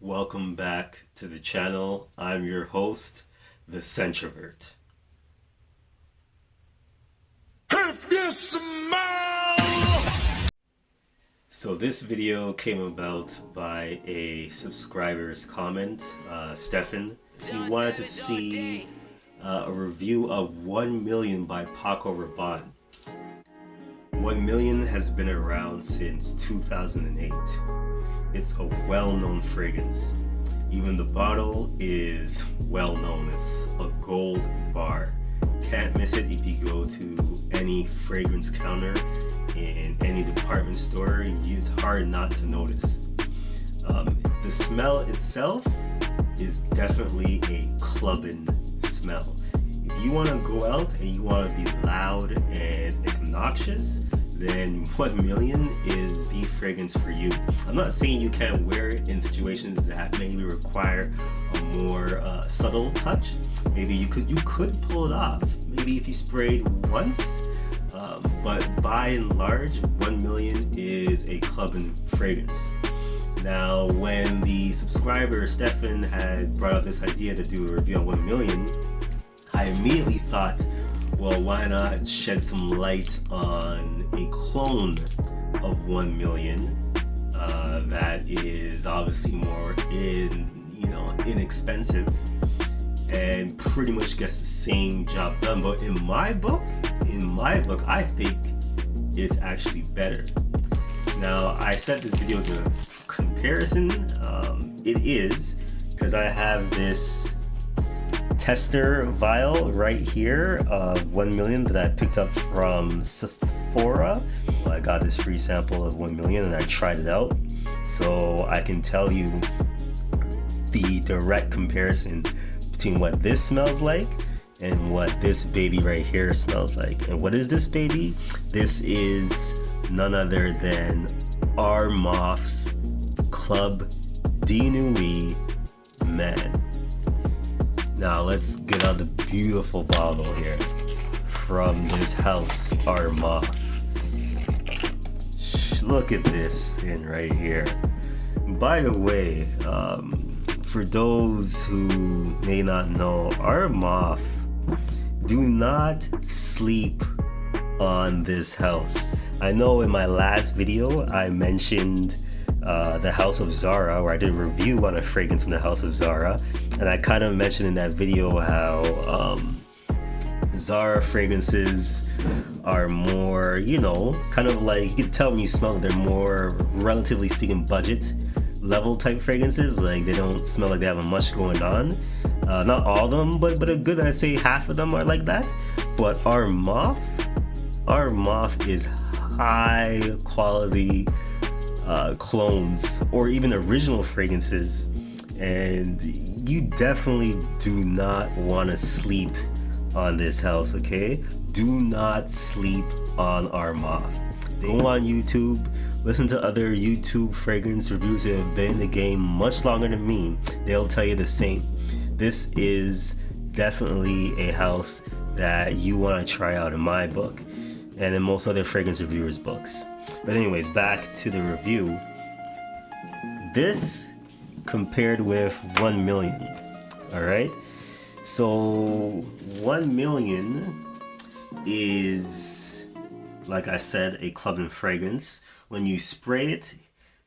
Welcome back to the channel. I'm your host, the Scentrovert. So this video came about by a subscriber's comment, Stefan. He wanted to see a review of 1 Million by Paco Rabanne. 1 Million has been around since 2008. It's a well-known fragrance. Even the bottle is well-known. It's a gold bar. Can't miss it if you go to any fragrance counter in any department store. It's hard not to notice. The smell itself is definitely a clubbing smell. If you want to go out and you want to be loud and obnoxious, then 1 Million is the fragrance for you. I'm not saying you can't wear it in situations that maybe require a more subtle touch. Maybe you could pull it off. Maybe if you sprayed once, but by and large, 1 Million is a clubbing fragrance. Now, when the subscriber Stefan had brought up this idea to do a review on 1 Million, I immediately thought, well, why not shed some light on a clone of 1 Million that is obviously more inexpensive and pretty much gets the same job done. But in my book, I think it's actually better. Now, I said this video is a comparison. It is, because I have this tester vial right here of 1 Million that I picked up from Sephora. I got this free sample of 1 Million and I tried it out, so I can tell you the direct comparison between what this smells like and what this baby right here smells like. And what is this baby? This is none other than Armaf's Club de Nuit Man. Now let's get out the beautiful bottle here from this house, Armaf. Look at this thing right here. By the way, for those who may not know, Armaf do not sleep on this house. I know in my last video I mentioned the House of Zara, where I did a review on a fragrance from the House of Zara, and I kind of mentioned in that video how Zara fragrances are more, kind of like, you can tell when you smell it, they're more, relatively speaking, budget level type fragrances. Like, they don't smell like they have much going on. Not all of them, but a good, I'd say half of them are like that. But Armaf is high quality clones or even original fragrances, and you definitely do not want to sleep on this house, okay? Do not sleep on Armaf. Go on YouTube, listen to other YouTube fragrance reviews that have been in the game much longer than me. They'll tell you the same. This is definitely a house that you want to try out in my book and in most other fragrance reviewers' books. But anyways, back to the review. This compared with 1 Million, all right? So 1 Million is, like I said, a clubbing fragrance. When you spray it,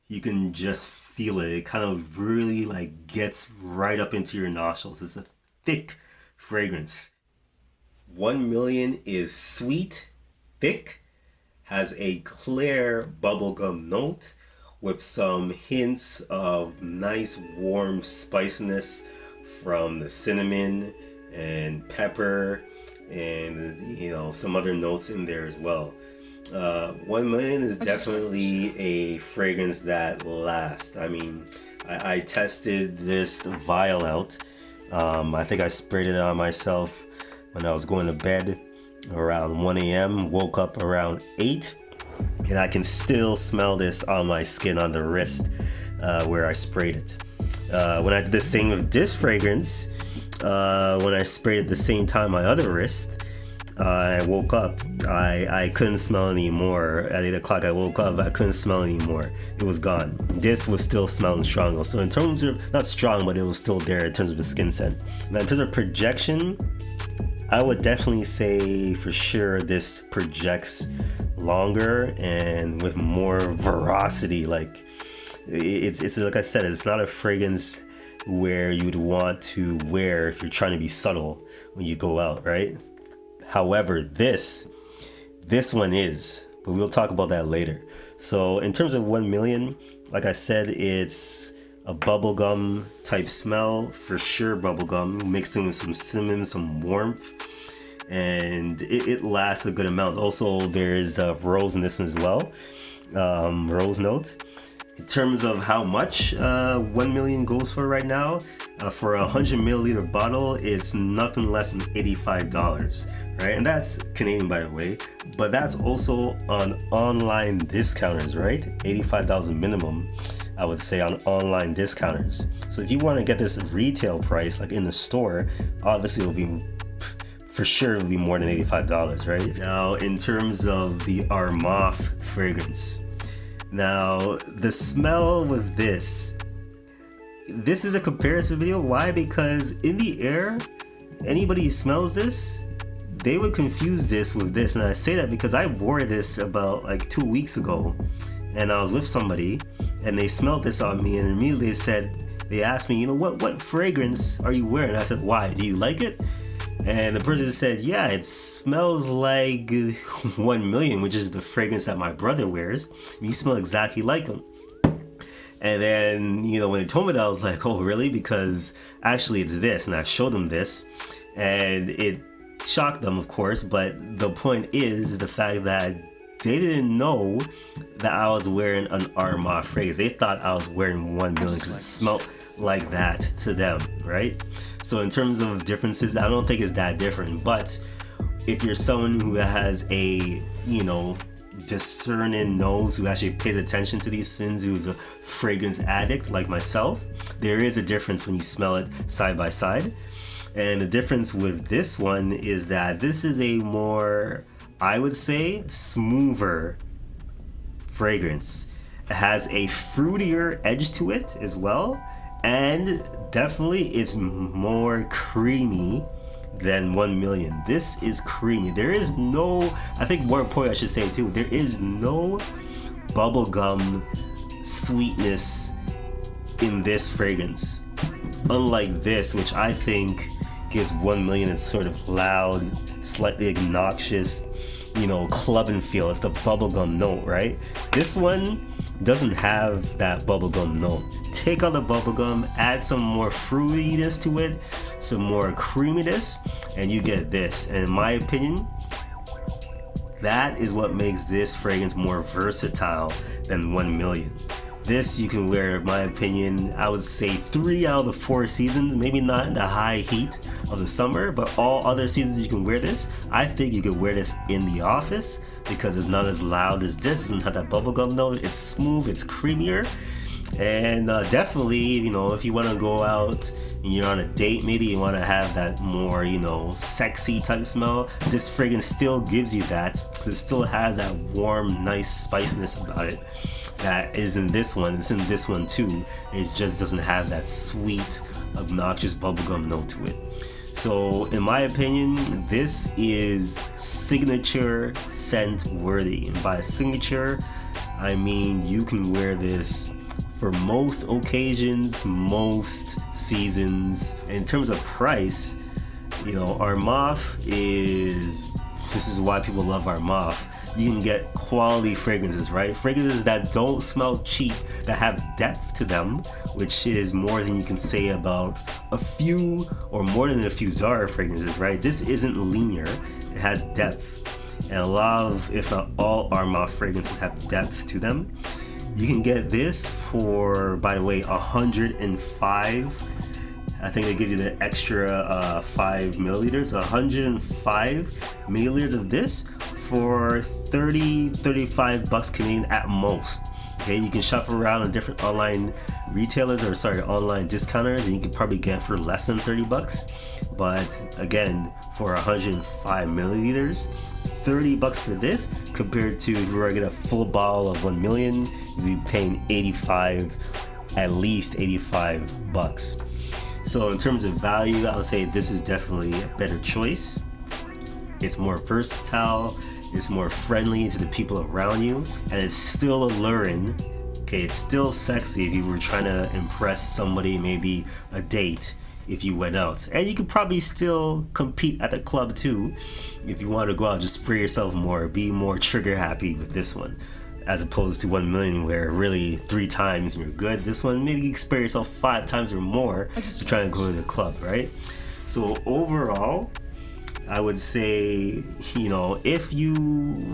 you can just feel it. It kind of really like gets right up into your nostrils. It's a thick fragrance. 1 Million is sweet, thick, has a clear bubblegum note with some hints of nice warm spiciness from the cinnamon and pepper and some other notes in there as well. 1 Million is definitely a fragrance that lasts. I mean, I tested this vial out. I think I sprayed it on myself when I was going to bed around 1 a.m. Woke up around 8, and I can still smell this on my skin on the wrist where I sprayed it. When I did the same with this fragrance, when I sprayed it at the same time my other wrist, I woke up, I couldn't smell anymore. At 8 o'clock I woke up, I couldn't smell anymore. It was gone. This was still smelling strong. So in terms of, not strong, but it was still there in terms of the skin scent. Now in terms of projection, I would definitely say for sure this projects longer and with more veracity. Like it's like I said, it's not a fragrance where you'd want to wear if you're trying to be subtle when you go out, right? However, this one is, but we'll talk about that later. So in terms of 1 million, like I said, it's a bubblegum type smell, for sure bubblegum, mixed in with some cinnamon, some warmth, and it lasts a good amount. Also, there's rose in this as well, rose note. In terms of how much 1 million goes for right now, for a 100 milliliter bottle, it's nothing less than $85, right? And that's Canadian, by the way, but that's also on online discounters, right? $85 minimum, I would say, on online discounters. So if you want to get this retail price, like in the store, obviously it'll be, for sure it'll be more than $85, right? Now, in terms of the Armaf fragrance, now the smell with this is a comparison video. Why? Because in the air, anybody who smells this, they would confuse this with this. And I say that because I wore this about like 2 weeks ago, and I was with somebody and they smelled this on me, and immediately they asked me, you know, what fragrance are you wearing? I said, why? Do you like it? And the person said, yeah, it smells like 1 million, which is the fragrance that my brother wears. You smell exactly like him. And then, you know, when they told me that, I was like, oh, really? Because actually it's this. And I showed them this, and it shocked them, of course. But the point is the fact that they didn't know that I was wearing an Armaf fragrance. They thought I was wearing 1 million because it smelled like that to them, right? So in terms of differences, I don't think it's that different. But if you're someone who has a, you know, discerning nose, who actually pays attention to these things, who's a fragrance addict like myself, there is a difference when you smell it side by side. And the difference with this one is that this is a more, I would say, smoother fragrance. It has a fruitier edge to it as well, and definitely it's more creamy than 1 million. This is creamy. There is no, I think more important I should say too, there is no bubblegum sweetness in this fragrance. Unlike this, which I think gives 1 million its sort of loud, slightly obnoxious, you know, clubbing feel. It's the bubblegum note, right? This one doesn't have that bubblegum note. Take out the bubblegum, add some more fruitiness to it, some more creaminess, and you get this. And in my opinion, that is what makes this fragrance more versatile than 1 million. This you can wear, in my opinion, I would say 3 out of the 4 seasons, maybe not in the high heat of the summer, but all other seasons you can wear this. I think you could wear this in the office because it's not as loud as this. It doesn't have that bubblegum note. It's smooth, it's creamier. And definitely, you know, if you want to go out and you're on a date, maybe you want to have that more, you know, sexy type smell, this fragrance still gives you that, because it still has that warm, nice spiciness about it that is in this one. It's in this one too. It just doesn't have that sweet, obnoxious bubblegum note to it. So in my opinion, this is signature scent worthy. And by signature, I mean you can wear this for most occasions, most seasons. In terms of price, you know, Armaf this is why people love Armaf. You can get quality fragrances, right? Fragrances that don't smell cheap, that have depth to them, which is more than you can say about a few, or more than a few Zara fragrances, right? This isn't linear, it has depth. And a lot of, if not all, Armaf fragrances have depth to them. You can get this for, by the way, 105. I think they give you the extra 5 milliliters. 105 milliliters of this for $35 Canadian at most. Okay, you can shop around on different online retailers, or sorry, online discounters, and you can probably get for less than $30. But again, for 105 milliliters, $30 for this, compared to if you were to get a full bottle of 1 million, you'd be paying at least $85. So in terms of value, I'll say this is definitely a better choice. It's more versatile, it's more friendly to the people around you, and it's still alluring. Okay, it's still sexy if you were trying to impress somebody, maybe a date, if you went out. And you could probably still compete at the club too, if you want to go out, just spray yourself more, be more trigger happy with this one, as opposed to 1 million where really 3 times and you're good. This one, maybe you can spray yourself 5 times or more to try and go to the club, right? So overall, I would say, you know, if you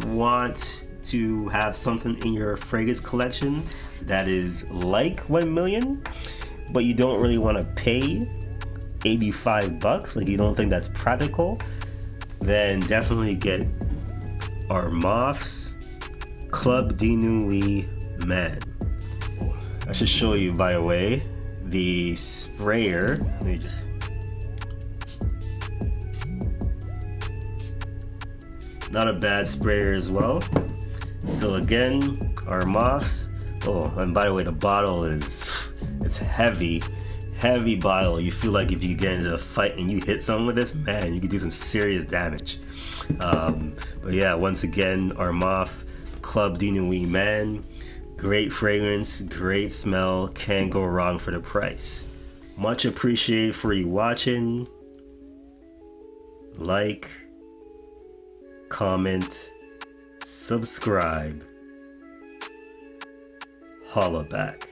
want to have something in your fragrance collection that is like 1 million, but you don't really want to pay $85, like you don't think that's practical, then definitely get Armaf's Club de Nuit Man. I should show you, by the way, the sprayer. Let me just... Not a bad sprayer as well. So again, Armaf's. Oh, and by the way, the bottle is, it's heavy bottle. You feel like if you get into a fight and you hit someone with this, man, you could do some serious damage. But yeah, once again, Armaf Club de Nuit Man. Great fragrance, great smell, can't go wrong for the price. Much appreciated for you watching. Like, comment, subscribe, holla back.